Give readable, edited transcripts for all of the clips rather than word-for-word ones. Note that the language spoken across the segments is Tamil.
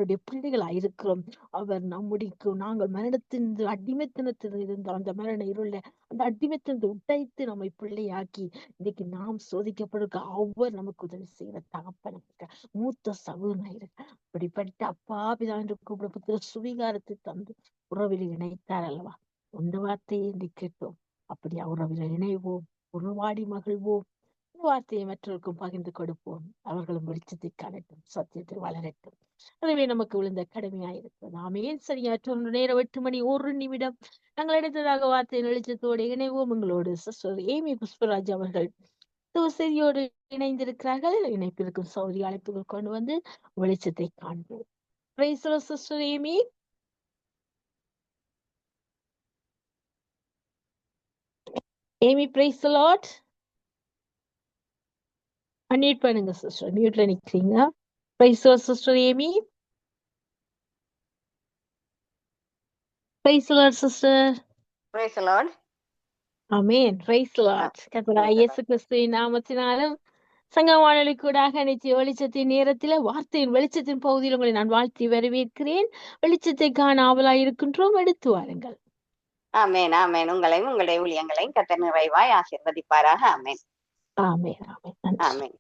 அவருடைய பிள்ளைகளாய் இருக்கிறோம். அவர் நம்முடைய நாங்கள் மரணத்தின் அடிமைத்தனத்தில் இருந்த அந்த மரண இருள அந்த அடிமைத்தனத்தை உடைத்து நம்மை பிள்ளையாக்கி இன்னைக்கு நாம் சோதிக்கப்படுக அவர் நமக்கு உதவி செய்கிற தகப்பன் இருக்க, மூத்த சகோதரன் இருக்க. அப்படிப்பட்ட அப்பா பிதா என்று கூப்பிடப்பட்ட சுவீகாரத்தை தந்து உறவில் இணைத்தார் அல்லவா? அந்த வார்த்தையை இன்று கேட்டோம். அப்படி உறவில் இணைவோம், உருவாடி மகிழ்வோம், வார்த்தையை மற்றவருக்கும் பகிர்ந்து கொடுப்போம். அவர்களும் வெளிச்சத்தை காணட்டும், சத்தியத்தில் வளரட்டும். அதுவே நமக்கு விழுந்த கடமையாயிருக்கிறது. நாமே சரியாற்ற நேரம் 8 மணி 1 நிமிடம். நாங்கள் அடுத்ததாக வார்த்தையின் வெளிச்சத்தோடு இணைவோம். உங்களோடு சிஸ்டர் ஏமி புஷ்பராஜ் அவர்கள் செய்தியோடு இணைந்திருக்கிறார்கள். இணைப்பிற்கும் சௌரி அழைப்புகள் கொண்டு வந்து வெளிச்சத்தை காண்போம். Praise the Lord, Sister Amy. Amy, praise the Lord. Unmute பண்ணுங்க sister. Mute ல நிக்கிறீங்க. Praise the Lord, Sister Amy. Praise the Lord, sister. Praise the Lord. Amen. Praise the Lord. கர்த்தராகிய இயேசு கிறிஸ்துவின் நாமத்தினாலும் சங்கவானொலி கூடாக நித்திய வெளிச்சத்தின் நேரத்தில வார்த்தையின் வெளிச்சத்தின் பகுதியில் உங்களை நான் வாழ்த்தி வரவேற்கிறேன். வெளிச்சத்தை காண ஆவலாய் இருக்கின்றோம். எடுத்து வாருங்கள். ஆமென், ஆமென். உங்களையும் உங்களுடைய ஊழியங்களையும் கர்த்தர் நிறைவாய் ஆசீர்வதிப்பாராக. ஆமென், ஆமென், ஆமென். ஆமென்.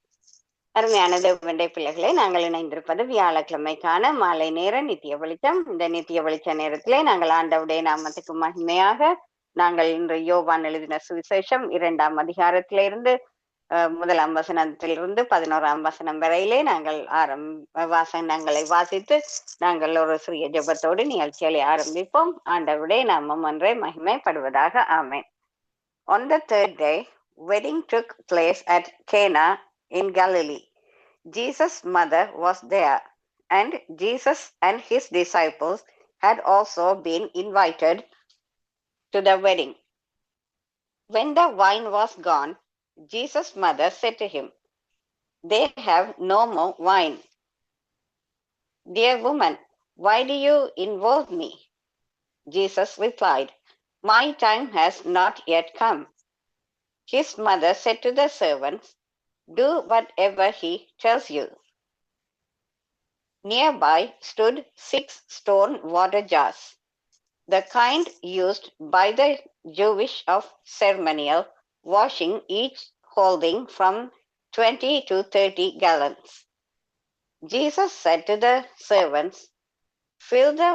அருமையான தேவனுடைய பிள்ளைகளை, நாங்கள் இணைந்திருப்பது வியாழக்கிழமைக்கான மாலை நேர நித்திய வெளிச்சம். இந்த நித்திய வெளிச்ச நேரத்திலே நாங்கள் ஆண்டவருடைய நாமத்துக்கு மகிமையாக நாங்கள் இன்று யோவான் எழுதின சுவிசேஷம் 2ஆம் அதிகாரத்திலிருந்து 1ஆம் வசனத்திலிருந்து 11ஆம் வசனம் வரையிலே நாங்கள் வாசனங்களை வாசித்து நாங்கள் ஒரு சிறிய ஜெபத்தோடு நிகழ்ச்சிகளை ஆரம்பிப்போம். ஆண்டவருடைய நாமம் ஒன்றே மகிமைப்படுவதாக. ஆமென். On the third day, wedding took place at Cana in Galilee. Jesus' mother was there, and Jesus and his disciples had also been invited to the wedding. When the wine was gone, Jesus' mother said to him, "They have no more wine." "Dear woman, why do you involve me?" Jesus replied, "My time has not yet come." His mother said to the servants, "Do whatever he tells you." Nearby stood 6 stone water jars, the kind used by the Jewish of ceremonial washing, each holding from 20 to 30 gallons. Jesus said to the servants, "Fill the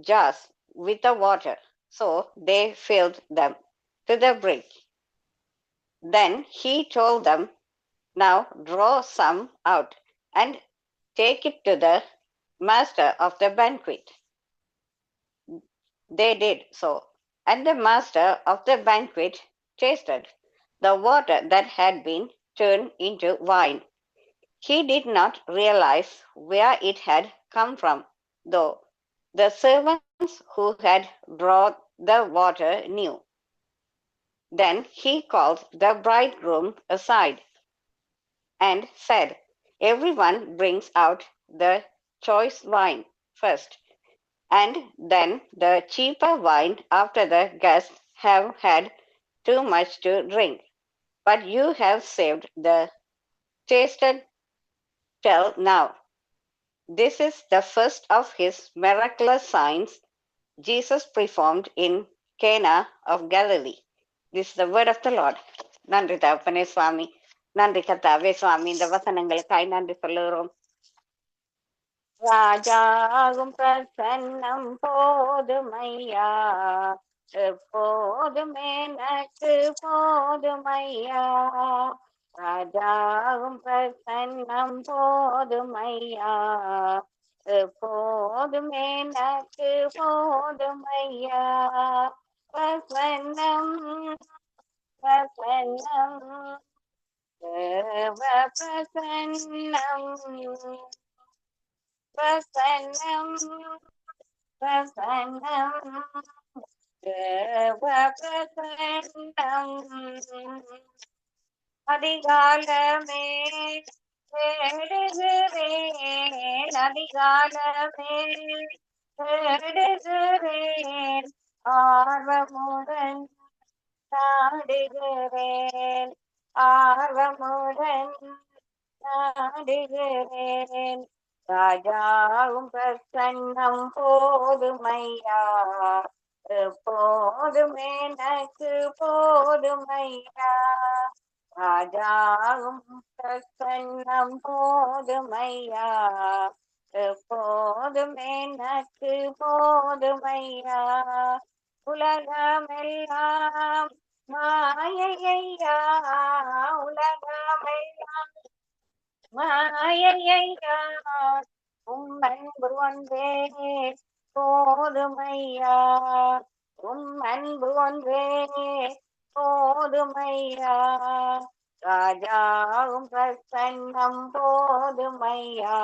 jars with the water." So they filled them to the brim. Then he told them, "Now draw some out and take it to the master of the banquet." They did so, and the master of the banquet tasted the water that had been turned into wine. He did not realize where it had come from, though the servants who had brought the water knew. Then he called the bridegroom aside and said, "Everyone brings out the choice wine first, and then the cheaper wine after the guests have had too much to drink. But you have saved the tasted till now." This is the first of his miraculous signs Jesus performed in Cana of Galilee. This is the word of the Lord. நன்றி தகப்பனே சுவாமி, நன்றி கர்த்தாவே சுவாமி. இந்த வசனங்களுக்காய் நன்றி சொல்லுகிறோம். ராஜாகும் பிரசன்னம் போதுமையா, எப்போதுமே எனக்கு போதுமையா. ராஜாகும் பிரசன்னம் போதுமையா, எப்போதுமே எனக்கு போதுமையா. பிரசன்னம் பிரசன்னம் தேவ பிரசன்னம் பிரசன்னம் பிரசன்னம் தேவ பிரசன்னம். அதிகாலமே தேடுகிறேன், அதிகாலமே தேடுகிறேன், ஆர்வமுடன் நாடுகிறேன், ஆர்வமுடன் நாடுகிறேன். ராஜாவும் பிரசன்னம் போதுமையா, எப்போதும் எனக்கு போதுமையா. ராஜாவும் பிரசன்னம் போதுமையா, எப்போதும் எனக்கு போதுமையா. உலகமெல்லாம் மாயையா, உலகமெல்லாம் மாயையா, அன்பு ஒன்றே போதுமையா, அன்பு ஒன்றே போதுமையா. ராஜாவும் பிரசன்னம் போதுமையா,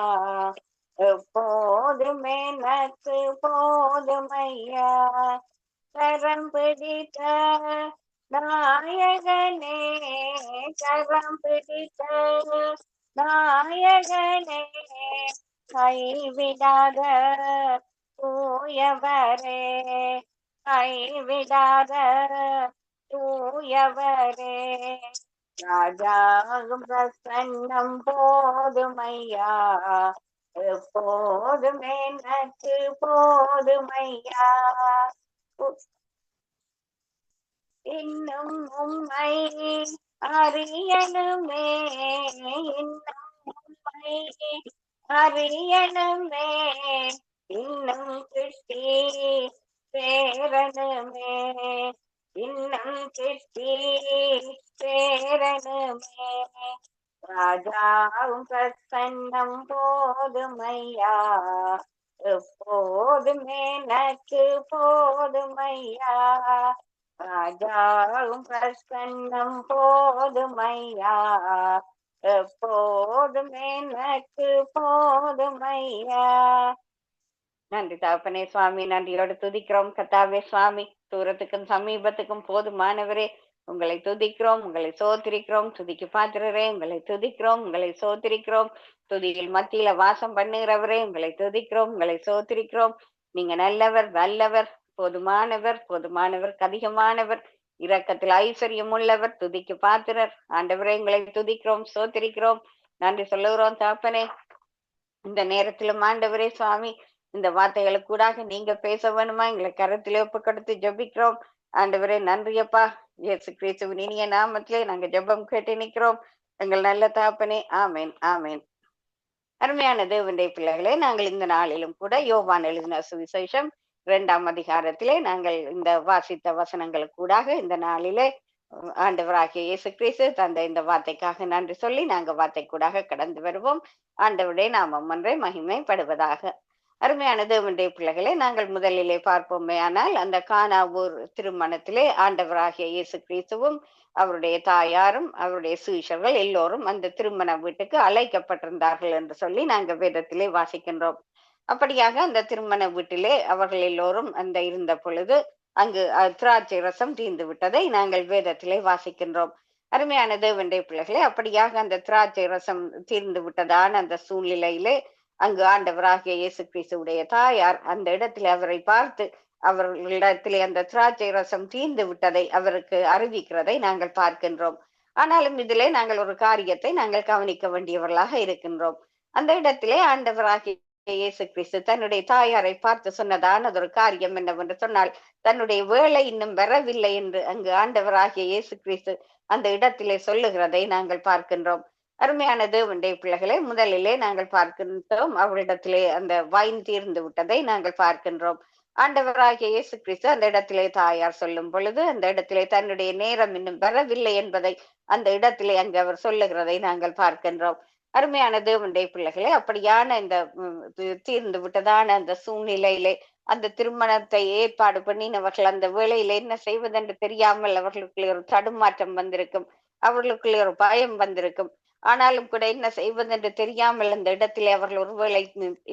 எப்போதும் எனக்கு போதுமையா. கரம் பிடித்த நாயகனே, கரம் பிடித்த நாயகனே, கைவிடாத தூயவரே, கைவிடாத தூயவரே. ராஜாவும் பிரசன்னம் போதுமையா, எப்போதும் எனக்கு போதுமையா. இன்னும் உம்மை அறியணுமே, இன்னும் உம்மை அறியணுமே, இன்னும் கிட்டி சேரணுமே, இன்னும் கிட்டி சேரணுமே. ராஜாவும் பிரசன்னம் போதுமையா, எப்போதும் எனக்கு போதுமையா. ராஜாவும் பிரசன்னம் போதுமையா, எப்போதும் எனக்கு போதுமையா. நன்றி தகப்பனே சுவாமி, நன்றியோடு துதிக்கிறோம் கர்த்தாவே சுவாமி. தூரத்துக்கும் சமீபத்துக்கும் போதுமானவரே, உங்களை துதிக்கிறோம், உங்களை சோத்திரிக்கிறோம். துதிக்கு பாத்திரரே, உங்களை துதிக்கிறோம், உங்களை சோத்திரிக்கிறோம். துதியில் மத்தியில வாசம் பண்ணுகிறவரே, உங்களை துதிக்கிறோம், உங்களை சோத்திரிக்கிறோம். நீங்க நல்லவர், வல்லவர், போதுமானவர், போதுமானவர், அதிகமானவர், இரக்கத்தில் ஐஸ்வர்யம் உள்ளவர், துதிக்கு பாத்திரர். ஆண்டவரே, உங்களை துதிக்கிறோம், சோத்திரிக்கிறோம், நன்றி சொல்லுகிறோம் தகப்பனே. இந்த நேரத்திலும் ஆண்டவரே சுவாமி, இந்த வார்த்தைகளுக்கு கூடாக நீங்க பேச வேணுமா எங்களை கருத்திலே ஒப்பு கொடுத்து ஜெபிக்கிறோம். ஆண்டவரே நன்றியப்பா. இயேசு கிறிஸ்துவின் இனிய நாமத்திலே நாங்க ஜெபம் கேட்டு நிற்கிறோம் எங்கள் நல்ல தகப்பனே. ஆமேன், ஆமேன். அருமையான தேவனுடைய பிள்ளைகளே, நாங்கள் இந்த நாளிலும் கூட யோவான் எழுதின சுவிசேஷம் 2ஆம் அதிகாரத்திலே நாங்கள் இந்த வாசித்த வசனங்களுக்கு கூடாக இந்த நாளிலே ஆண்டவராகிய இயேசு கிறிஸ்து தந்த இந்த வார்த்தைக்காக நன்றி சொல்லி நாங்க வார்த்தை கூடாக கடந்து வருவோம். ஆண்டவருடைய நாமம் ஒன்றே மகிமைப்படுவதாக. அருமையான தேவனுடைய பிள்ளைகளே, நாங்கள் முதலிலே பார்ப்போமே ஆனால் அந்த கானாவூர் திருமணத்திலே ஆண்டவராகிய இயேசு கிறிஸ்துவும் அவருடைய தாயாரும் அவருடைய சீஷர்கள் எல்லோரும் அந்த திருமண வீட்டுக்கு அழைக்கப்பட்டிருந்தார்கள் என்று சொல்லி நாங்கள் வேதத்திலே வாசிக்கின்றோம். அப்படியாக அந்த திருமண வீட்டிலே அவர்கள் எல்லோரும் அந்த இருந்த பொழுது அங்கு திராட்சை ரசம் தீர்ந்து விட்டதை நாங்கள் வேதத்திலே வாசிக்கின்றோம். அருமையான தேவனுடைய பிள்ளைகளே, அப்படியாக அந்த திராட்சை ரசம் தீர்ந்து விட்டதான அந்த சூழ்நிலையிலே அங்கு ஆண்டவராகிய இயேசு கிறிஸ்துவுடைய தாயார் அந்த இடத்திலே அவரை பார்த்து அவர்களிடத்திலே அந்த திராட்சை ரசம் தீர்ந்து விட்டதை அவருக்கு அறிவிக்கிறதை நாங்கள் பார்க்கின்றோம். ஆனாலும் இதிலே நாங்கள் ஒரு காரியத்தை நாங்கள் கவனிக்க வேண்டியவர்களாக இருக்கின்றோம். அந்த இடத்திலே ஆண்டவராகிய இயேசு கிறிஸ்து தன்னுடைய தாயாரை பார்த்து சொன்னதான ஒரு காரியம் என்னவென்று சொன்னால், தன்னுடைய வேலை இன்னும் வரவில்லை என்று அங்கு ஆண்டவராகிய இயேசு கிறிஸ்து அந்த இடத்திலே சொல்லுகிறதை நாங்கள் பார்க்கின்றோம். அருமையான தேவனுடைய பிள்ளைகளை, முதலிலே நாங்கள் பார்க்கின்றோம் அவரிடத்திலே அந்த வைன் தீர்ந்து விட்டதை நாங்கள் பார்க்கின்றோம். ஆண்டவராகிய இயேசு கிறிஸ்து அந்த இடத்திலே தாயார் சொல்லும் பொழுது அந்த இடத்திலே தன்னுடைய நேரம் இன்னும் வரவில்லை என்பதை அந்த இடத்திலே அங்கு அவர் சொல்லுகிறதை நாங்கள் பார்க்கின்றோம். அருமையான தேவனுடைய பிள்ளைகளே, அப்படியான இந்த தீர்ந்து விட்டதான அந்த சூழ்நிலையிலே அந்த திருமணத்தை ஏற்பாடு பண்ணினவர்கள் அந்த வேளையில என்ன செய்வதென்று தெரியாமல் அவர்களுக்குள்ளே ஒரு தடுமாற்றம் வந்திருக்கும், அவர்களுக்குள்ளே ஒரு பயம் வந்திருக்கும். ஆனாலும் கூட என்ன செய்வதென்று தெரியாமல் அந்த இடத்திலே அவர்கள் ஒருவேளை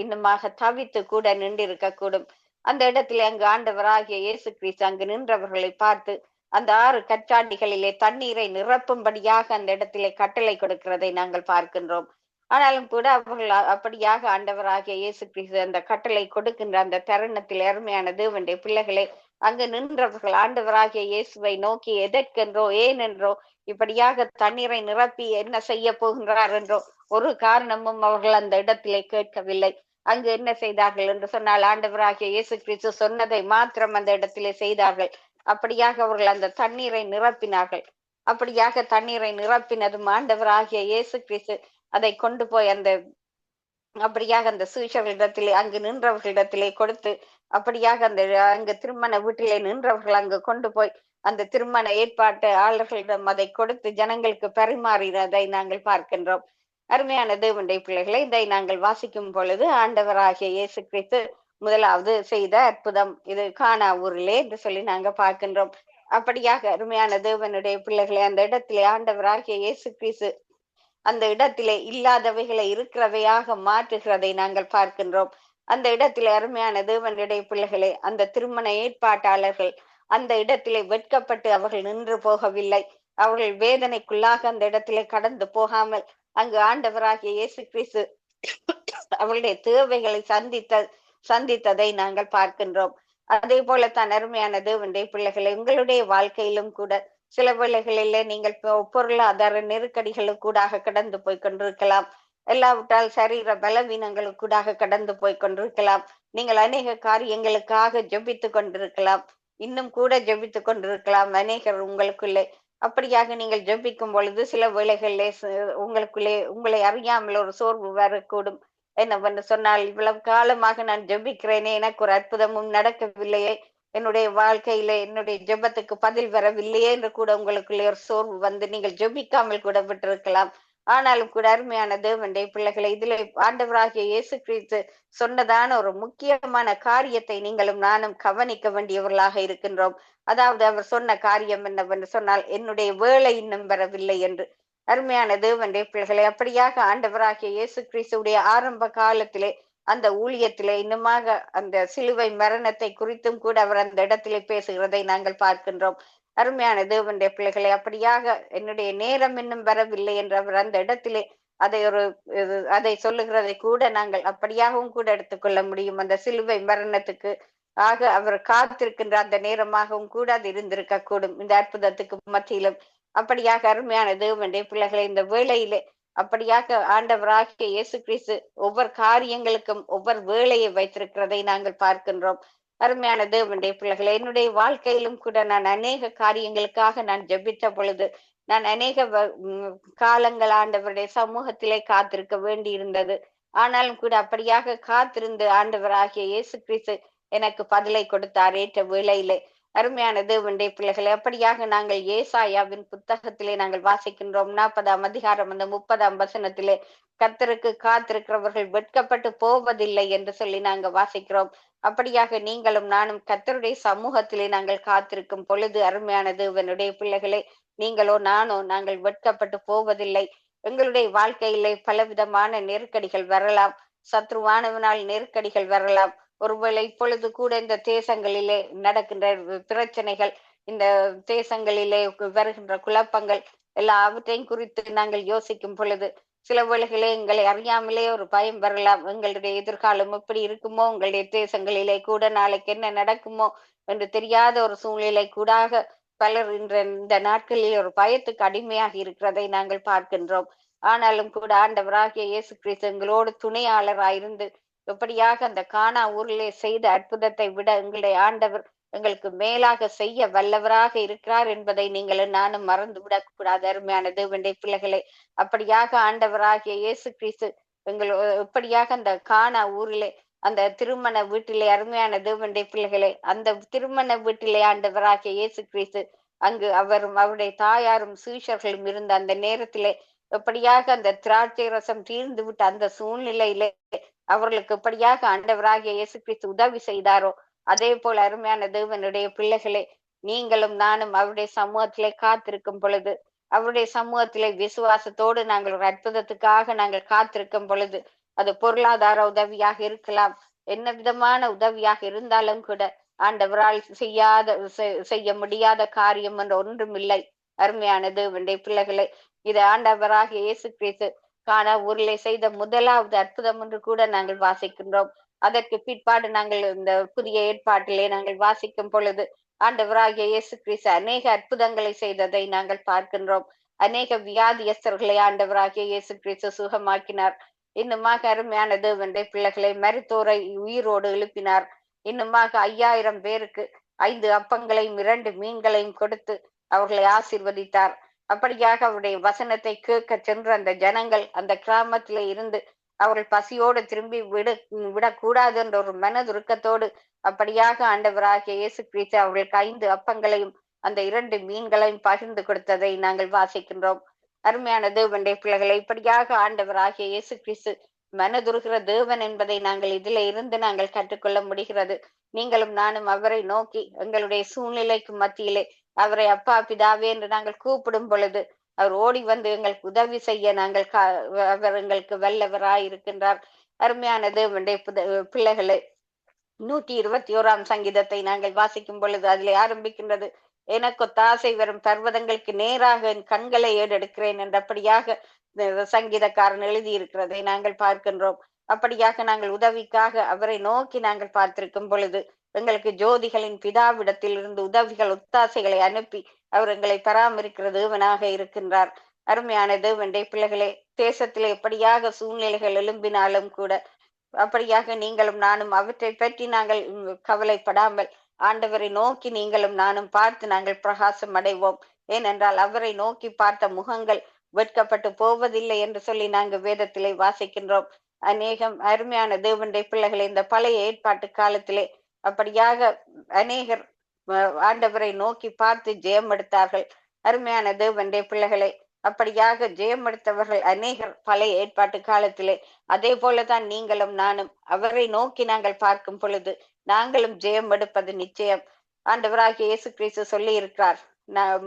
இன்னுமாக தவித்து கூட நின்றிருக்க கூடும். அந்த இடத்திலே அங்கு ஆண்டவராகிய இயேசு கிறிஸ்து அங்கு நின்றவர்களை பார்த்து அந்த 6 கற்றாடிகளிலே தண்ணீரை நிரப்பும்படியாக அந்த இடத்திலே கட்டளை கொடுக்கிறதை நாங்கள் பார்க்கின்றோம். ஆனாலும் கூட அவர்கள் அப்படியாக ஆண்டவராகிய இயேசு கிறிஸ்து அந்த கட்டளை கொடுக்கின்ற அந்த தருணத்தில் அருமையான தேவனுடைய பிள்ளைகளை அங்கு நின்றவர்கள் ஆண்டவராகிய இயேசுவை நோக்கி எதற்கென்றோ ஏனென்றோ இப்படியாக தண்ணீரை நிரப்பி என்ன செய்ய போகின்றார் என்றோ ஒரு காரணமும் அவர்கள் அந்த இடத்திலே கேட்கவில்லை. அங்கு என்ன செய்தார்கள் என்று சொன்னால் ஆண்டவராகிய இயேசு கிறிஸ்து சொன்னதை மாத்திரம் அந்த இடத்திலே செய்தார்கள். அப்படியாக அவர்கள் அந்த தண்ணீரை நிரப்பினார்கள். அப்படியாக தண்ணீரை நிரப்பினதும் ஆண்டவராகிய இயேசு கிறிஸ்து அதை கொண்டு போய் அப்படியாக அந்த சீஷர்களிடத்திலே அங்கு நின்றவர்களிடத்திலே கொடுத்து அப்படியாக அந்த அங்கு திருமண வீட்டிலே நின்றவர்கள் அங்கு கொண்டு போய் அந்த திருமண ஏற்பாட்டு ஆளர்களிடம் அதை கொடுத்து ஜனங்களுக்கு பரிமாறினதை நாங்கள் பார்க்கின்றோம். அருமையான தேவனுடைய பிள்ளைகளை இதை நாங்கள் வாசிக்கும் பொழுது ஆண்டவராகிய இயேசு கிறிஸ்து முதலாவது செய்த அற்புதம் இது கானா ஊரிலே என்று சொல்லி நாங்க பார்க்கின்றோம். அப்படியாக அருமையான தேவனுடைய பிள்ளைகளை அந்த இடத்திலே ஆண்டவராகிய இயேசு கிறிஸ்து அந்த இடத்திலே இல்லாதவைகளை இருக்கிறவையாக மாற்றுகிறதை நாங்கள் பார்க்கின்றோம். அந்த இடத்திலே அருமையான தேவனுடைய பிள்ளைகளே அந்த திருமண ஏற்பாட்டாளர்கள் அந்த இடத்திலே வெட்கப்பட்டு அவர்கள் நின்று போகவில்லை. அவர்கள் வேதனைக்குள்ளாக அந்த இடத்திலே கடந்து போகாமல் அங்கு ஆண்டவராகிய இயேசு கிறிஸ்து அவர்களுடைய தேவைகளை சந்தித்ததை நாங்கள் பார்க்கின்றோம். அதே போலத்தான் அருமையான தேவனுடைய பிள்ளைகளை உங்களுடைய வாழ்க்கையிலும் கூட சில வேளைகளிலே நீங்கள் பொருளாதார நெருக்கடிகளுக்கூடாக கடந்து போய் கொண்டிருக்கலாம். இல்லாவிட்டால் சரீர பலவீனங்களுக்கூடாக கடந்து போய் கொண்டிருக்கலாம். நீங்கள் அநேக காரியங்களுக்காக ஜெபித்து கொண்டிருக்கலாம். இன்னும் கூட ஜெபித்து கொண்டிருக்கலாம். அநேகர் உங்களுக்குள்ளே அப்படியாக நீங்கள் ஜெபிக்கும் பொழுது சில வேளைகளிலே உங்களுக்குள்ளே உங்களை அறியாமல் ஒரு சோர்வு வரக்கூடும். என்னவென்று சொன்னால் இவ்வளவு காலமாக நான் ஜெபிக்கிறேனே எனக்கு ஒரு அற்புதமும் நடக்கவில்லையே, என்னுடைய வாழ்க்கையில என்னுடைய ஜெபத்துக்கு பதில் வரவில்லையே என்று கூட உங்களுக்குள்ளே ஒரு சோர்வு வந்து நீங்கள் ஜெபிக்காமல் கூட விட்டிருக்கலாம். ஆனாலும் கூட அருமையான தேவனுடைய பிள்ளைகளை இதிலே ஆண்டவராகிய இயேசு கிறிஸ்து சொன்னதான ஒரு முக்கியமான காரியத்தை நீங்களும் நானும் கவனிக்க வேண்டியவர்களாக இருக்கின்றோம். அதாவது அவர் சொன்ன காரியம் என்னவென்று சொன்னால் என்னுடைய வேலை இன்னும் வரவில்லை என்று. அருமையான தேவனுடைய பிள்ளைகளை அப்படியாக ஆண்டவராகிய இயேசு கிறிஸ்துடைய ஆரம்ப காலத்திலே அந்த ஊழியத்திலே இன்னுமாக அந்த சிலுவை மரணத்தை குறித்தும் கூட அவர் அந்த இடத்திலே பேசுகிறதை நாங்கள் பார்க்கின்றோம். அருமையான தேவனுடைய பிள்ளைகளை அப்படியாக என்னுடைய நேரம் இன்னும் வரவில்லை என்று அவர் அந்த இடத்திலே அதை சொல்லுகிறதை கூட நாங்கள் அப்படியாகவும் கூட எடுத்துக்கொள்ள முடியும். அந்த சிலுவை மரணத்துக்கு அவர் காத்திருக்கின்ற அந்த நேரமாகவும் கூட அது இருந்திருக்க கூடும். இந்த அற்புதத்துக்கு மத்தியிலும் அப்படியாக அருமையான தேவனுடைய பிள்ளைகளை இந்த வேளையிலே அப்படியாக ஆண்டவராகிய இயேசு கிறிஸ்து ஒவ்வொரு காரியங்களுக்கும் ஒவ்வொரு வேலையை வைத்திருக்கிறதை நாங்கள் பார்க்கின்றோம். அருமையான தேவனுடைய பிள்ளைகளை என்னுடைய வாழ்க்கையிலும் கூட நான் அநேக காரியங்களுக்காக நான் ஜெபித்த பொழுது நான் அநேக காலங்கள் ஆண்டவருடைய சமூகத்திலே காத்திருக்க வேண்டி இருந்தது. ஆனாலும் கூட அப்படியாக காத்திருந்து ஆண்டவராகிய இயேசு கிறிஸ்து எனக்கு பதிலை கொடுத்தார் ஏற்ற வேளையிலே. அருமையான தேவனுடைய பிள்ளைகளை அப்படியாக நாங்கள் ஏசாயாவின் புத்தகத்திலே நாங்கள் வாசிக்கின்றோம். 40ஆம் அதிகாரம் அந்த 30ஆம் வசனத்திலே கர்த்தருக்கு காத்திருக்கிறவர்கள் வெட்கப்பட்டு போவதில்லை என்று சொல்லி நாங்க வாசிக்கிறோம். அப்படியாக நீங்களும் நானும் கர்த்தருடைய சமூகத்திலே நாங்கள் காத்திருக்கும் பொழுது அருமையான தேவனுடைய பிள்ளைகளே நீங்களோ நானோ நாங்கள் வெட்கப்பட்டு போவதில்லை. எங்களுடைய வாழ்க்கையிலே பலவிதமான நெருக்கடிகள் வரலாம். சத்ருவானவனால் நெருக்கடிகள் வரலாம். ஒருவேளை இப்பொழுது கூட இந்த தேசங்களிலே நடக்கின்ற பிரச்சனைகள், இந்த தேசங்களிலே வருகின்ற குழப்பங்கள் எல்லாவற்றையும் குறித்து நாங்கள் யோசிக்கும் பொழுது சில வேளைகளே எங்களை அறியாமலே ஒரு பயம் வரலாம். எங்களுடைய எதிர்காலம் எப்படி இருக்குமோ, உங்களுடைய தேசங்களிலே கூட நாளைக்கு என்ன நடக்குமோ என்று தெரியாத ஒரு சூழ்நிலை கூடாக பலர் இந்த நாட்களில் ஒரு பயத்துக்கு அடிமையாக இருக்கிறதை நாங்கள் பார்க்கின்றோம். ஆனாலும் கூட ஆண்டவராகிய இயேசு கிறிஸ்து எங்களோடு துணையாளராயிருந்து எப்படியாக அந்த கானா ஊரிலே செய்த அற்புதத்தை விட எங்களுடைய ஆண்டவர் எங்களுக்கு மேலாக செய்ய வல்லவராக இருக்கிறார் என்பதை நீங்களும் நானும் மறந்து விடக்கூடாது. அருமையான தேவனுடைய பிள்ளைகளை அப்படியாக ஆண்டவராகிய இயேசு கிறிஸ்து எப்படியாக அந்த கானா ஊரிலே அந்த திருமண வீட்டிலே அருமையான தேவனுடைய பிள்ளைகளை அந்த திருமண வீட்டிலே ஆண்டவராகிய இயேசு கிறிஸ்து அங்கு அவரும் அவருடைய தாயாரும் சீஷர்களும் இருந்த அந்த நேரத்திலே எப்படியாக அந்த திராட்சை ரசம் தீர்ந்து விட்ட அந்த சூழ்நிலையிலே அவர்களுக்கு எப்படியாக ஆண்டவராகிய இயேசு கிறிஸ்து உதவி செய்தாரோ அதே போல அருமையான தேவனுடைய பிள்ளைகளே நீங்களும் நானும் அவருடைய சமூகத்திலே காத்திருக்கும் பொழுது அவருடைய சமூகத்திலே விசுவாசத்தோடு நாங்கள் ஒரு அற்புதத்துக்காக நாங்கள் காத்திருக்கும் பொழுது அது பொருளாதார உதவியாக இருக்கலாம், என்ன விதமான உதவியாக இருந்தாலும் கூட ஆண்டவரால் செய்ய முடியாத காரியம் என்று ஒன்றும் இல்லை. அருமையான தேவனுடைய பிள்ளைகளே இது ஆண்டவராகிய இயேசு கிறிஸ்து கானா ஊரிலே செய்த முதலாவது அற்புதம் என்று கூட நாங்கள் வாசிக்கின்றோம். அதற்கு பிற்பாடு நாங்கள் இந்த புதிய ஏற்பாட்டிலே நாங்கள் வாசிக்கும் பொழுது ஆண்டவராகிய இயேசு கிறிஸ்து அநேக அற்புதங்களை செய்ததை நாங்கள் பார்க்கின்றோம். அநேக வியாதியஸ்தர்களை ஆண்டவராகிய இயேசு கிறிஸ்து சுகமாக்கினார். இன்னுமாக அருமையான தேவனுடைய பிள்ளைகளை மரித்தோரை உயிரோடு எழுப்பினார். இன்னுமாக 5000 பேருக்கு 5 அப்பங்களையும் 2 மீன்களையும் கொடுத்து அவர்களை ஆசீர்வதித்தார். அப்படியாக அவருடைய வசனத்தை கேட்க சென்ற அந்த ஜனங்கள் அந்த கிராமத்திலே இருந்து அவர்கள் பசியோடு திரும்பி விடக்கூடாது என்ற ஒரு மனதுருக்கத்தோடு அப்படியாக ஆண்டவராகிய இயேசு கிறிஸ்து அவர்களுக்கு 5 அப்பங்களையும் அந்த 2 மீன்களையும் பகிர்ந்து கொடுத்ததை நாங்கள் வாசிக்கின்றோம். அருமையான தேவனுடைய பிள்ளைகளை இப்படியாக ஆண்டவராகிய இயேசு கிறிஸ்து மனதுருகிற தேவன் என்பதை நாங்கள் இதிலே இருந்து நாங்கள் கற்றுக்கொள்ள முடிகிறது. நீங்களும் நானும் அவரை நோக்கி எங்களுடைய சூழ்நிலைக்கு மத்தியிலே அவரை அப்பா பிதாவே என்று நாங்கள் கூப்பிடும் பொழுது அவர் ஓடி வந்து எங்களுக்கு உதவி செய்ய நாங்கள் அவர் எங்களுக்கு வல்லவராய் இருக்கின்றார். அருமையான தேவனுடைய பிள்ளைகளை 121ஆம் சங்கீதத்தை நாங்கள் வாசிக்கும் பொழுது அதிலே ஆரம்பிக்கின்றது, எனக்கு ஒத்தாசை வரும் பர்வதங்களுக்கு நேராக என் கண்களை ஏறெடுக்கிறேன் என்றபடியாக சங்கீதக்காரன் எழுதியிருக்கிறதை நாங்கள் பார்க்கின்றோம். அப்படியாக நாங்கள் உதவிக்காக அவரை நோக்கி நாங்கள் பார்த்திருக்கும் பொழுது எங்களுக்கு ஜோதிகளின் பிதாவிடத்தில் இருந்து உதவிகள் ஒத்தாசைகளை அனுப்பி அவர் எங்களை பராமரிக்கிற தேவனாக இருக்கின்றார். அருமையான தேவனுடைய பிள்ளைகளே, தேசத்திலே எப்படியாக சூழ்நிலைகள் எழும்பினாலும் கூட அப்படியாக நீங்களும் நானும் அவற்றை பற்றி நாங்கள் கவலைப்படாமல் ஆண்டவரை நோக்கி நீங்களும் நானும் பார்த்து நாங்கள் பிரகாசம் அடைவோம். ஏனென்றால் அவரை நோக்கி பார்த்த முகங்கள் வெட்கப்பட்டு போவதில்லை என்று சொல்லி நாங்கள் வேதத்திலே வாசிக்கின்றோம். அநேகம் அருமையான தேவனுடைய பிள்ளைகளை இந்த பழைய ஏற்பாட்டு காலத்திலே அப்படியாக அநேகர் ஆண்டவரை நோக்கி பார்த்து ஜெயம் எடுத்தார்கள். அருமையான தேவனுடைய பிள்ளைகளை அப்படியாக ஜெயம் எடுத்தவர்கள் அநேகர் பழைய ஏற்பாட்டு காலத்திலே. அதே போலதான் நீங்களும் நானும் அவரை நோக்கி நாங்கள் பார்க்கும் பொழுது நாங்களும் ஜெயம் எடுப்பது நிச்சயம். ஆண்டவராகிய இயேசு கிறிஸ்து சொல்லி இருக்கிறார்.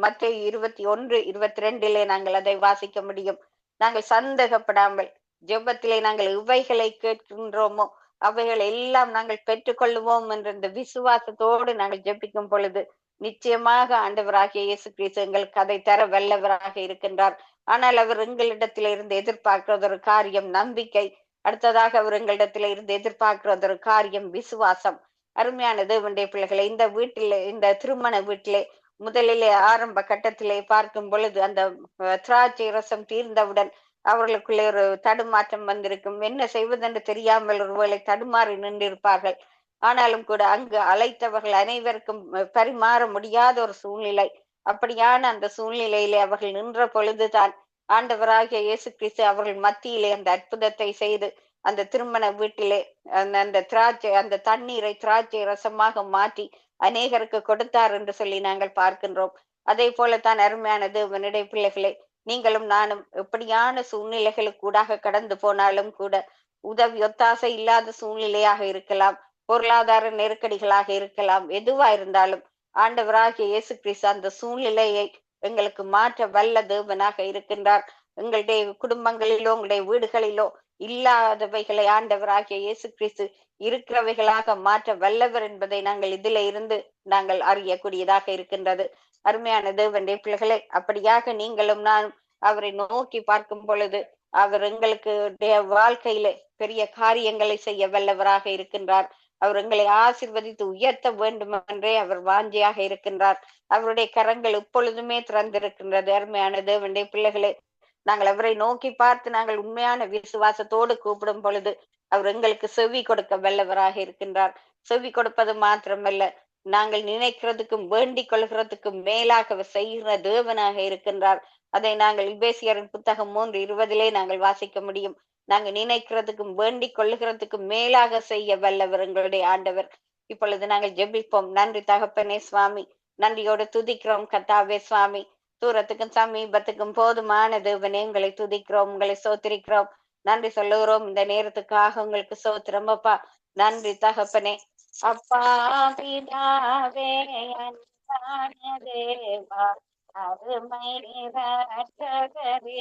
மத்தேயு 21:22 நாங்கள் அதை வாசிக்க முடியும். நாங்கள் சந்தேகப்படாமல் ஜெபத்திலே நாங்கள் இவைகளை கேட்கின்றோமோ அவைகள் எல்லாம் நாங்கள் பெற்றுக்கொள்ளுவோம் என்ற இந்த விசுவாசத்தோடு நாங்கள் ஜெபிக்கும் பொழுது நிச்சயமாக ஆண்டவராகிய இயேசு கிறிஸ்து எங்களுக்கு அதை தர வல்லவராக இருக்கின்றார். ஆனால் அவர் எங்களிடத்தில இருந்து எதிர்பார்க்கிறது ஒரு காரியம் நம்பிக்கை. அடுத்ததாக அவர் எங்களிடத்தில இருந்து எதிர்பார்க்கிறது ஒரு காரியம் விசுவாசம். அருமையான தேவனுடைய பிள்ளைகளை, இந்த வீட்டிலே, இந்த திருமண வீட்டிலே முதலிலே ஆரம்ப கட்டத்திலே பார்க்கும் பொழுது அந்த திராட்சை ரசம் தீர்ந்தவுடன் அவர்களுக்குள்ளே ஒரு தடுமாற்றம் வந்திருக்கும். என்ன செய்வதென்று தெரியாமல் ஒருவேளை தடுமாறி நின்றிருப்பார்கள். ஆனாலும் கூட அங்கு அழைத்தவர்கள் அனைவருக்கும் பரிமாற முடியாத ஒரு சூழ்நிலை. அப்படியான அந்த சூழ்நிலையிலே அவர்கள் நின்ற பொழுதுதான் ஆண்டவராகிய இயேசு கிறிஸ்து அவர்கள் மத்தியிலே அந்த அற்புதத்தை செய்து அந்த திருமண வீட்டிலே அந்த தண்ணீரை திராட்சை ரசமாக மாற்றி அநேகருக்கு கொடுத்தார் என்று சொல்லி நாங்கள் பார்க்கின்றோம். அதே போலத்தான் அருமையான தேவனுடைய பிள்ளைகளே, நீங்களும் நானும் எப்படியான சூழ்நிலைகளுக்கு கூடாக கடந்து போனாலும் கூட உதவி ஒத்தாசை இல்லாத சூழ்நிலையாக இருக்கலாம், பொருளாதார நெருக்கடிகளாக இருக்கலாம், எதுவா இருந்தாலும் ஆண்டவராகிய இயேசு கிறிஸ்து அந்த சூழ்நிலையை எங்களுக்கு மாற்ற வல்ல தேவனாக இருக்கின்றார். எங்களுடைய குடும்பங்களிலோ உங்களுடைய வீடுகளிலோ இல்லாதவைகளை ஆண்டவராகிய இயேசு கிறிஸ்து இருக்கிறவைகளாக மாற்ற வல்லவர் என்பதை நாங்கள் இதில இருந்து நாங்கள் அறியக்கூடியதாக இருக்கின்றது. அருமையான தேவனுடைய பிள்ளைகளை, அப்படியாக நீங்களும் நான் அவரை நோக்கி பார்க்கும் பொழுது அவர் எங்களுக்கு வாழ்க்கையில பெரிய காரியங்களை செய்ய வல்லவராக இருக்கின்றார். அவர் எங்களை ஆசீர்வதித்து உயர்த்த வேண்டும் என்றே அவர் வாஞ்சியாக இருக்கின்றார். அவருடைய கரங்கள் எப்பொழுதுமே திறந்திருக்கின்றது. அருமையான தேவனுடைய பிள்ளைகளே, நாங்கள் அவரை நோக்கி பார்த்து நாங்கள் உண்மையான விசுவாசத்தோடு கூப்பிடும் பொழுது அவர் எங்களுக்கு செவி கொடுக்க வல்லவராக இருக்கின்றார். செவி கொடுப்பது மாத்திரமல்ல, நாங்கள் நினைக்கிறதுக்கும் வேண்டிக் கொள்கிறதுக்கும் மேலாக அவர் செய்கிற தேவனாக இருக்கின்றார். அதை நாங்கள் எபேசியரின் புத்தகம் 3:20 நாங்கள் வாசிக்க முடியும். நாங்கள் நினைக்கிறதுக்கும் வேண்டிக் கொள்ளுகிறதுக்கும் மேலாக செய்ய வல்லவர் எங்களுடைய ஆண்டவர். இப்பொழுது நாங்கள் ஜெபிப்போம். நன்றி தகப்பனே சுவாமி, நன்றியோடு துதிக்கிறோம் கர்த்தாவே சுவாமி. தூரத்துக்கும் சமீபத்துக்கும் போதுமான தேவனே உங்களை துதிக்கிறோம், உங்களை சோத்திரிக்கிறோம், நன்றி சொல்லுகிறோம். இந்த நேரத்துக்காக உங்களுக்கு சோத்திரம் அப்பா. நன்றி தகப்பனே. அப்பா பிதாவே அன்பான தேவா, அருமை ரட்சகரே,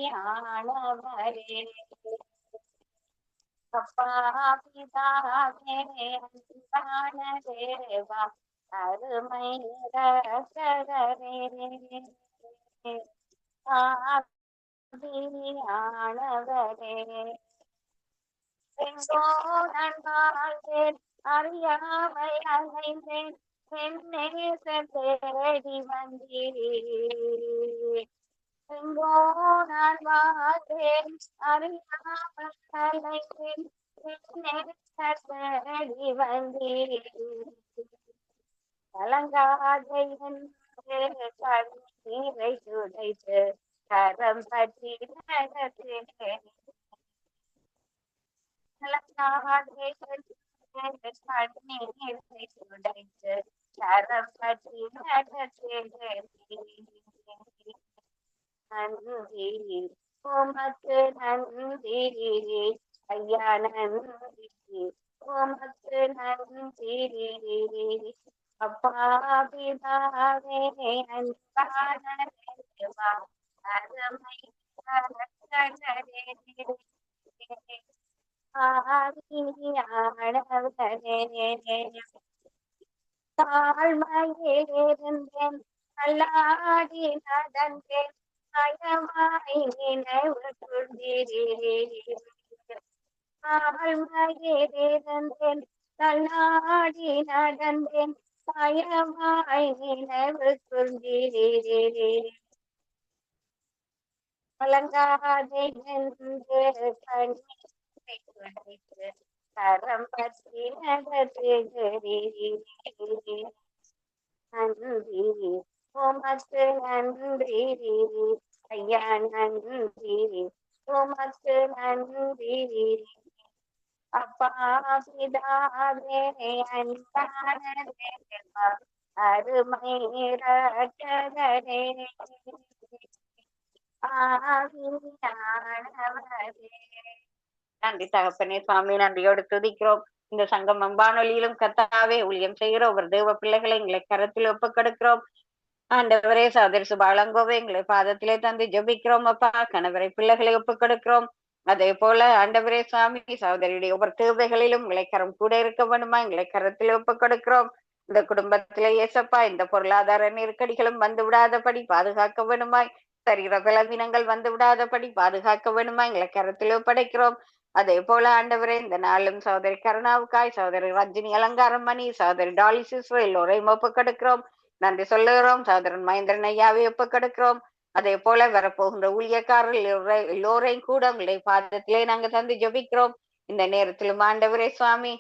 ஆவியானவரே, அப்பா பிதாவே அன்பான தேவா, அருமை ரட்சகரே, ஆவியானவரே, எங்கோ நான் வாழ்ந்தேன், அறியாமை அலைந்தேன், என் நேசர் தேடி வந்தீரே. எங்கோ நான் வாழ்ந்தேன், அறியாமல் அலைந்தேன், என் நேசர் தேடி வந்தீரே. கலங்காதே என்று கண்ணீரை துடைத்து கரம் பற்றி நடத்தேன். கலங்காதே என்று கண்ணீரை துடைத்து கரம் பற்றி நடத்தேன். நன்றி உமக்கு நன்றி ஐயா, நன்றி உமக்கு நன்றி அப்பா பிதாவே, அன்பான தேவா, அருமை அரசரே, ஆவியானவரே, தாழ்மையிலிருந்தேன், அல்லாடி நடந்தேன், பயமாய் நினைவு கொண்டீரே. தாழ்மையிலிருந்தேன், தள்ளாடி நடந்தேன், பயமாய் நினைவு கொண்டீரே. கலங்காதே என்று கண்ணீரை துடைத்து கரம் பற்றி நடத்துகிறீரே. நன்றி உமக்கு நன்றி ஐயா, நன்றி உமக்கு நன்றி அப்பா பிதாவே, அன்பான தேவா, அருமை இரட்சகரே, ஆவியானவரே. நன்றி தகப்பனே சுவாமி, நன்றியோடு துதிக்கிறோம். இந்த சங்கமம் வானொலியிலும் கர்த்தாவே ஊழியம் செய்கிற ஒவ்வொரு தேவ பிள்ளைகளை எங்களை கரத்தில் ஒப்புக்கொடுக்கிறோம். ஆண்டவரே, சகோதரி சுபாலங்கோவை எங்களை பாதத்திலே தந்து ஜெபிக்கிறோம் அப்பா. கணவரை பிள்ளைகளை ஒப்புக்கொடுக்கிறோம். அதே போல ஆண்டவரே சுவாமி, சகோதரியுடைய ஒவ்வொரு தேவைகளிலும் எங்களை கரம் கூட இருக்க வேண்டுமா எங்களை கரத்தில் ஒப்புக்கொடுக்கிறோம். இந்த குடும்பத்திலே ஏசப்பா இந்த பொருளாதார நெருக்கடிகளும் வந்து விடாதபடி பாதுகாக்க வேண்டுமாய், சரீர பலவீனங்கள் வந்து விடாதபடி பாதுகாக்க வேண்டுமா எங்களை கரத்தில் ஒப்படைக்கிறோம். அதே போல ஆண்டவரே, இந்த நாளும் சகோதரி கருணாவுக்காய், சகோதரி ரஞ்சினி அலங்காரம் மணி, சகோதரி டாலி சிஸ்டர் எல்லோரையும் ஒப்புக்கொடுக்கிறோம். நன்றி சொல்லுகிறோம். சகோதரன் மகேந்திரன் ஐயாவை ஒப்புக்கொடுக்கிறோம். அதே போல வரப்போகின்ற ஊழியக்காரர்கள் எல்லோரையும் கூட உங்களுடைய பாதத்திலே நாங்க தந்து ஜெபிக்கிறோம். இந்த நேரத்திலும் ஆண்டவரே சுவாமி,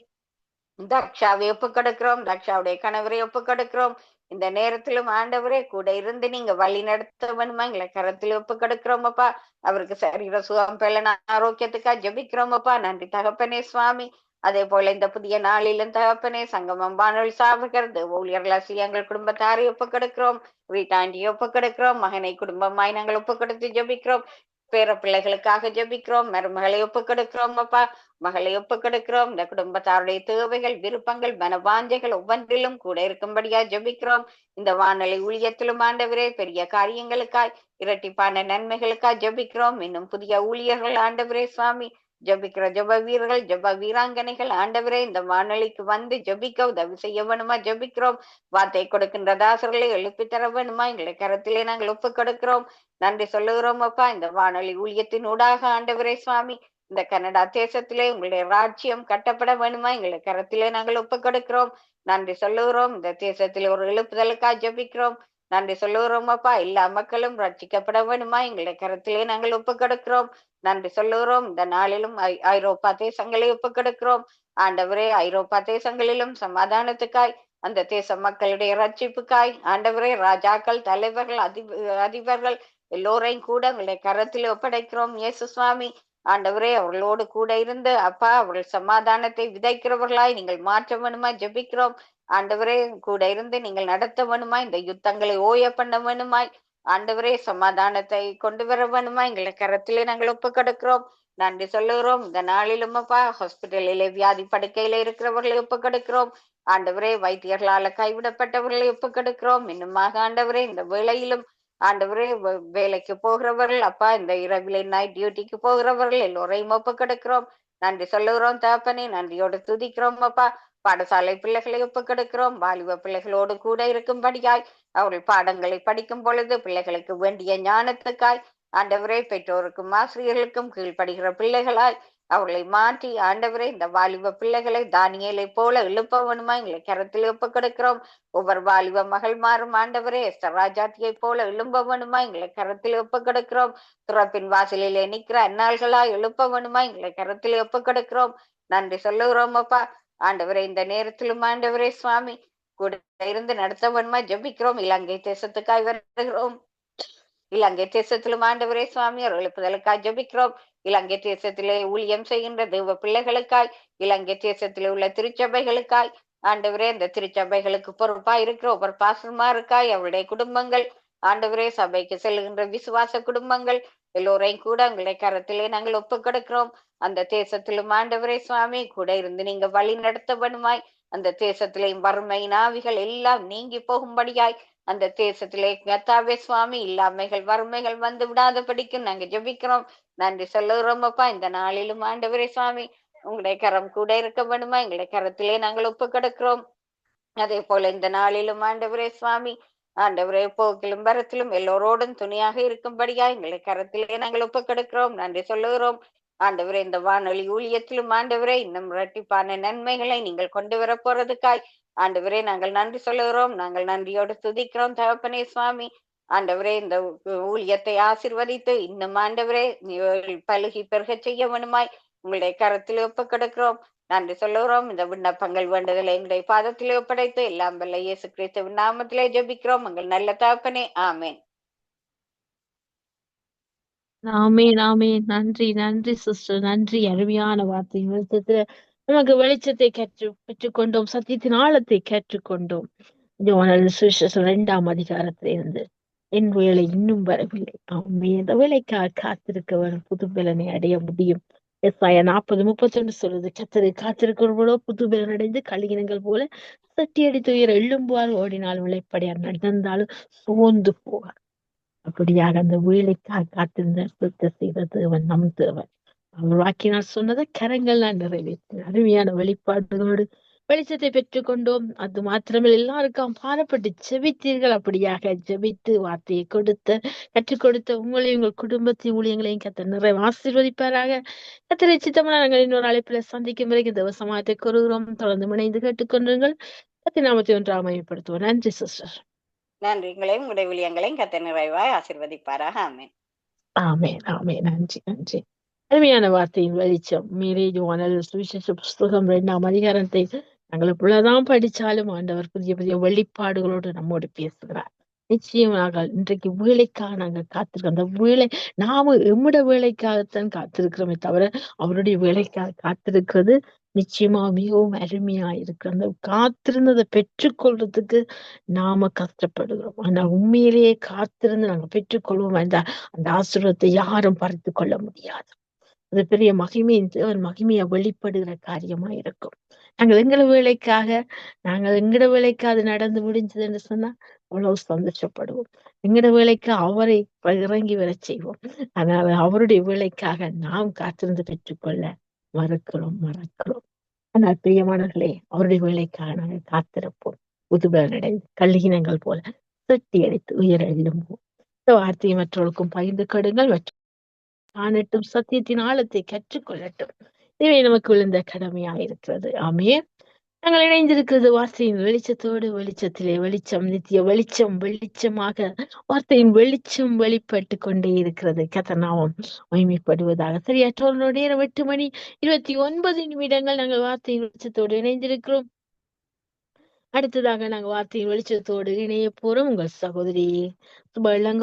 தக்ஷாவை ஒப்புக்கொடுக்கிறோம். தக்ஷாவுடைய கணவரை ஒப்புக்கொடுக்கிறோம். இந்த நேரத்திலும் ஆண்டவரே கூட இருந்து நீங்க வழி நடத்த வேணுமா எங்களை கரத்தில் ஒப்புக்கொடுக்கிறோம் அப்பா. அவருக்கு சரீர சுகம் பலன் ஆரோக்கியத்துக்காக ஜெபிக்கிறோம் அப்பா. நன்றி தகப்பனே சுவாமி. அதே போல இந்த புதிய நாளிலும் தகப்பனே, சங்கமம் வானொலி சாவகர் ஊழியர்கள் எங்கள் குடும்பத்தாரை ஒப்புக்கொடுக்கிறோம். வீட்டாண்டியை ஒப்புக்கொடுக்கிறோம். மகனை குடும்பமாய் நாங்கள் ஒப்புக்கொடுத்து ஜெபிக்கிறோம். பேர பிள்ளைகளுக்காக ஜெபிக்கிறோம். மருமகளை ஒப்புக்கொடுக்கிறோம் அப்பா. மகளை ஒப்புக்கொடுக்கிறோம். இந்த குடும்பத்தாருடைய தேவைகள், விருப்பங்கள், மனவாஞ்சைகள் ஒவ்வொன்றிலும் கூட இருக்கும்படியா ஜெபிக்கிறோம். இந்த வானொலி ஊழியத்திலும் ஆண்டவரே பெரிய காரியங்களுக்காய், இரட்டிப்பான நன்மைகளுக்காய் ஜெபிக்கிறோம். இன்னும் புதிய ஊழியர்கள் ஆண்டவரே சுவாமி, ஜபிக்கிற ஜப வீரர்கள், ஜப வீராங்கனைகள் ஆண்டவரே இந்த வானொலிக்கு வந்து ஜபிக்க உதவி செய்ய வேணுமா ஜபிக்கிறோம். வார்த்தை கொடுக்கின்ற தாசர்களை எழுப்பி தர வேணுமா எங்களை கரத்திலே நாங்கள் ஒப்புக் கொடுக்கிறோம். நன்றி சொல்லுகிறோம் அப்பா. இந்த வானொலி ஊழியத்தின் ஊடாக ஆண்டவரே சுவாமி, இந்த கனடா தேசத்திலே உங்களுடைய ராஜ்யம் கட்டப்பட வேணுமா எங்களை கரத்திலே நாங்கள் ஒப்புக் கொடுக்கிறோம். நன்றி சொல்லுகிறோம். இந்த தேசத்திலே ஒரு எழுப்புதலுக்காக ஜபிக்கிறோம். நன்றி சொல்லுகிறோம் அப்பா. எல்லா மக்களும் ரட்சிக்கப்பட வேணுமா எங்களை கரத்திலே நாங்கள் ஒப்புக் கொடுக்கிறோம். நன்றி சொல்லுகிறோம். இந்த நாளிலும் ஐரோப்பா தேசங்களை ஒப்புக்கொடுக்கிறோம். ஆண்டவரே, ஐரோப்பா தேசங்களிலும் சமாதானத்துக்காய், அந்த தேச மக்களுடைய ரட்சிப்புக்காய் ஆண்டவரே, ராஜாக்கள், தலைவர்கள், அதிபர்கள் எல்லோரையும் கூட உங்களுடைய கரத்தில் ஒப்படைக்கிறோம். இயேசு சுவாமி ஆண்டவரே, அவர்களோடு கூட இருந்து அப்பா, அவர்கள் சமாதானத்தை விதைக்கிறவர்களாய் நீங்கள் மாற்ற வேணுமா ஜெபிக்கிறோம். ஆண்டவரே, கூட இருந்து நீங்கள் நடத்த வேணுமா, இந்த யுத்தங்களை ஓய பண்ண வேணுமாய் ஆண்டவரே, சமாதானத்தை கொண்டு வர வேணுமா எங்களை கரத்திலே நாங்கள் ஒப்புக்கொடுக்கிறோம். நன்றி சொல்லுகிறோம். இந்த நாளிலும் அப்பா, ஹாஸ்பிட்டலிலே வியாதி படுக்கையில இருக்கிறவர்களை ஒப்புக்கொடுக்கிறோம். ஆண்டவரே, வைத்தியர்களால கைவிடப்பட்டவர்களை ஒப்புக்கொடுக்கிறோம். இன்னுமாக ஆண்டவரே, இந்த வேளையிலும் ஆண்டவரே, வேலைக்கு போகிறவர்கள் அப்பா, இந்த இரவிலே நைட் டியூட்டிக்கு போகிறவர்கள் எல்லோரையும் ஒப்புக்கொடுக்கிறோம். நன்றி சொல்லுகிறோம் தகப்பனே. நன்றியோடு துதிக்கிறோம் அப்பா. பாடசாலை பிள்ளைகளை ஒப்புக்கொடுக்கிறோம். வாலிப பிள்ளைகளோடு கூட இருக்கும்படியாய் அவர்கள் பாடங்களை படிக்கும் பொழுது பிள்ளைகளுக்கு வேண்டிய ஞானத்துக்காய் ஆண்டவரே, பெற்றோருக்கும் ஆசிரியர்களுக்கும் கீழ்ப்படுகிற பிள்ளைகளாய் அவர்களை மாற்றி ஆண்டவரே, இந்த வாலிப பிள்ளைகளை தானியேலை போல எழுப்ப வேணுமா எங்களை கரத்தில் ஒப்புக்கொடுக்கிறோம். ஒவ்வொரு வாலிப மகள் மாறும் ஆண்டவரே, எஸ்தர் ராஜாத்தியை போல எழும்ப வேணுமா எங்களை கரத்தில் ஒப்புக்கொடுக்கிறோம். துறப்பின் வாசலிலே நிற்கிற அந்நாள்களாய் எழுப்ப வேணுமா எங்களை கரத்தில் ஒப்புக்கொடுக்கிறோம். நன்றி சொல்லுகிறோம் அப்பா. ஆண்டவரே, இந்த நேரத்திலும் ஆண்டவரே சுவாமி கூட இருந்து நடத்த வேணுமா ஜெபிக்கிறோம். இலங்கை தேசத்துக்காய் வருகிறோம். இலங்கை தேசத்திலும் ஆண்டவரே சுவாமி ஒரு எழுப்புதலுக்காய் ஜெபிக்கிறோம். இலங்கை தேசத்திலே ஊழியம் செய்கின்ற தெய்வ பிள்ளைகளுக்காய், இலங்கை தேசத்திலே உள்ள திருச்சபைகளுக்காய் ஆண்டவரே, இந்த திருச்சபைகளுக்கு பொறுப்பா இருக்கிற ஒவ்வொரு பாசமாருக்காய் அவருடைய குடும்பங்கள் ஆண்டவரே, சபைக்கு செல்கின்ற விசுவாச குடும்பங்கள் எல்லோரையும் கூட உங்களுடைய கரத்திலே நாங்கள் ஒப்புக்கொடுக்கிறோம். அந்த தேசத்திலும் ஆண்டவரே சுவாமி கூட இருந்து நீங்க வழி நடத்த வேணுமாய், அந்த தேசத்திலேயும் வறுமையின் ஆவிகள் எல்லாம் நீங்கி போகும்படியாய் அந்த தேசத்திலே கர்த்தாவே சுவாமி இல்லாமைகள் வறுமைகள் வந்து விடாதபடிக்கு நாங்க ஜெபிக்கிறோம். நன்றி சொல்லுகிறோம் அப்பா. இந்த நாளிலும் ஆண்டவரே சுவாமி உங்களுடைய கரம் கூட இருக்க வேண்டுமா எங்களுடைய கரத்திலே நாங்கள் ஒப்புக்கொடுக்கிறோம். அதே போல இந்த நாளிலும் ஆண்டவரே சுவாமி ஆண்டவரே, போக்கிலும் வரத்திலும் எல்லோரோடும் துணையாக இருக்கும்படியா எங்களை கரத்திலே நாங்கள் ஒப்புக்கொடுக்கிறோம். நன்றி சொல்லுகிறோம் ஆண்டவரே. இந்த வானொலி ஊழியத்திலும் ஆண்டவரே இன்னும் இரட்டிப்பான நன்மைகளை நீங்கள் கொண்டு வர போறதுக்காய் ஆண்டவரே நாங்கள் நன்றி சொல்லுகிறோம். நாங்கள் நன்றியோடு துதிக்கிறோம் தகப்பனே சுவாமி. ஆண்டவரே, இந்த ஊழியத்தை ஆசீர்வதித்து இன்னும் ஆண்டவரே பலுகி பெருக செய்ய வேணுமாய் உங்களுடைய கரத்தில் ஒப்புக்கொடுக்கிறோம். நன்றி சொல்லுகிறோம். இந்த விண்ணப்பங்கள் வேண்டுதலை எங்களுடைய பாதத்திலே ஒப்படைத்து எல்லாம் வல்ல இயேசு கிறிஸ்துவின் நாமத்திலே ஜெபிக்கிறோம் எங்கள் நல்ல தகப்பனே, ஆமேன். ஆமேன் ஆமேன். நன்றி நன்றி சிஸ்டர், நன்றி. அருமையான வார்த்தை வெளிச்சத்துல நமக்கு வெளிச்சத்தை பெற்றுக்கொண்டோம், சத்தியத்தின் ஆழத்தை கற்றுக்கொண்டோம். யோவான் சுவிசேஷம் 2ஆம் அதிகாரத்திலிருந்து என் வேலை இன்னும் வரவில்லை. ஆமென். இந்த வேலைக்காக காத்திருக்க வேணும், புது பலனை அடைய முடியும். எஸ்ஐயா 40:31 சொல்லுது, கர்த்தரை காத்திருக்கிறவர்களோ புது பலன் அடைந்து களியினங்கள் போல சட்டி அடித்து உயர எழும்புவார், ஓடினாலும் இளைப்படையார், நடந்தாலும் சோர்ந்து போவார். அப்படியாக அந்த வேலைக்காக காத்திருந்த சுத்த செய்த தேவன் நம் தேவன். அவர் வாக்கினால் சொன்னதை கரங்கள்லாம் நிறைவேற்றின. அருமையான வெளிப்பாடுகளோடு வெளிச்சத்தை பெற்றுக்கொண்டோம். அது மாத்திரமல்ல, எல்லாருக்கும் பாரப்பட்டு ஜெபித்தீர்கள். அப்படியாக ஜெபித்து வார்த்தையை கற்றுக் கொடுத்த உங்களையும் உங்கள் குடும்பத்தையும் ஊழியங்களையும் கர்த்தர் நிறைய ஆசீர்வதிப்பாராக. கர்த்தரை சித்தமான நாங்கள் இன்னொரு அழைப்புல சந்திக்கும் வரைக்கும் தேவசமாயத்தை கூறுகிறோம். தொடர்ந்து இணைந்து கேட்டுக்கொண்டுங்கள். கர்த்தர் நாமத்தை ஒன்றாக மகிமைப்படுத்துவோம். நன்றி சிஸ்டர். நன்றிங்களையும் உடைய ஊழியங்களையும் கர்த்தர் நிறைவாய் ஆசீர்வதிப்பாராக. ஆமேன். ஆமென் ஆமென். நன்றி நன்றி. அருமையான வார்த்தையின் வெளிச்சம். யோவான் சுவிசேஷ புஸ்தகம் 2ஆம் அதிகாரத்தை நாங்கள் இவ்வளவுதான் படிச்சாலும் ஆண்டவர் புதிய புதிய வெளிப்பாடுகளோடு நம்மோடு பேசுகிறார். நிச்சயமாக இன்றைக்கு வேலைக்காக நாங்கள் காத்திருக்கோம். அந்த வேலை நாம எம்முடைய வேலைக்காகத்தான் காத்திருக்கிறோமே தவிர அவருடைய வேலைக்காக காத்திருக்கிறது நிச்சயமா மிகவும் அருமையா இருக்கு. அந்த காத்திருந்ததை பெற்றுக்கொள்றதுக்கு நாம கஷ்டப்படுகிறோம். ஆனா உண்மையிலேயே காத்திருந்து நாங்க பெற்றுக்கொள்வோம். அந்த அந்த ஆசீர்வாதத்தை யாரும் பறித்து கொள்ள முடியாது. அது பெரிய மகிமையின் தேவன் மகிமையை வெளிப்படுகிற காரியமா இருக்கும். நாங்கள் எங்கட வேலைக்காக அது நடந்து முடிஞ்சதுன்னு சொன்னா அவ்வளவு சந்தோஷப்படுவோம். எங்கட வேலைக்கு அவரை இறங்கி வர செய்வோம். அதனால அவருடைய வேலைக்காக நாம் காத்திருந்து பெற்றுக்கொள்ள மறக்கிறோம். ஆனால் பிரியமானவர்களே, அவருடைய வேலைக்காக நாங்கள் காத்திருப்போம். புதுபலனடைந்து கல்லினங்கள் போல சட்டி அடித்து உயர எழும்புவோம். இந்த வார்த்தையை மற்றவர்களுக்கும் பகிர்ந்து கொடுங்கள். காணட்டும், சத்தியத்தின் ஆழத்தை கற்றுக்கொள்ளட்டும். இதுவே நமக்கு விழுந்த கடமையா இருக்கிறது. ஆமென். நாங்கள் இணைந்திருக்கிறது வார்த்தையின் வெளிச்சத்தோடு. வெளிச்சத்திலே வெளிச்சம், நித்திய வெளிச்சம், வெளிச்சமாக வார்த்தையின் வெளிச்சம் வெளிப்பட்டு கொண்டே இருக்கிறது. கர்த்தர் நாமம் மகிமைப்படுவதாக. சரியாற்ற நேரம் 8:29 நாங்கள் வார்த்தையின் வெளிச்சத்தோடு இணைந்திருக்கிறோம். அடுத்ததாக நாங்கள் வார்த்தையின் வெளிச்சத்தோடு இணைய போறோம். உங்கள் சகோதரி சுப இளங்கோ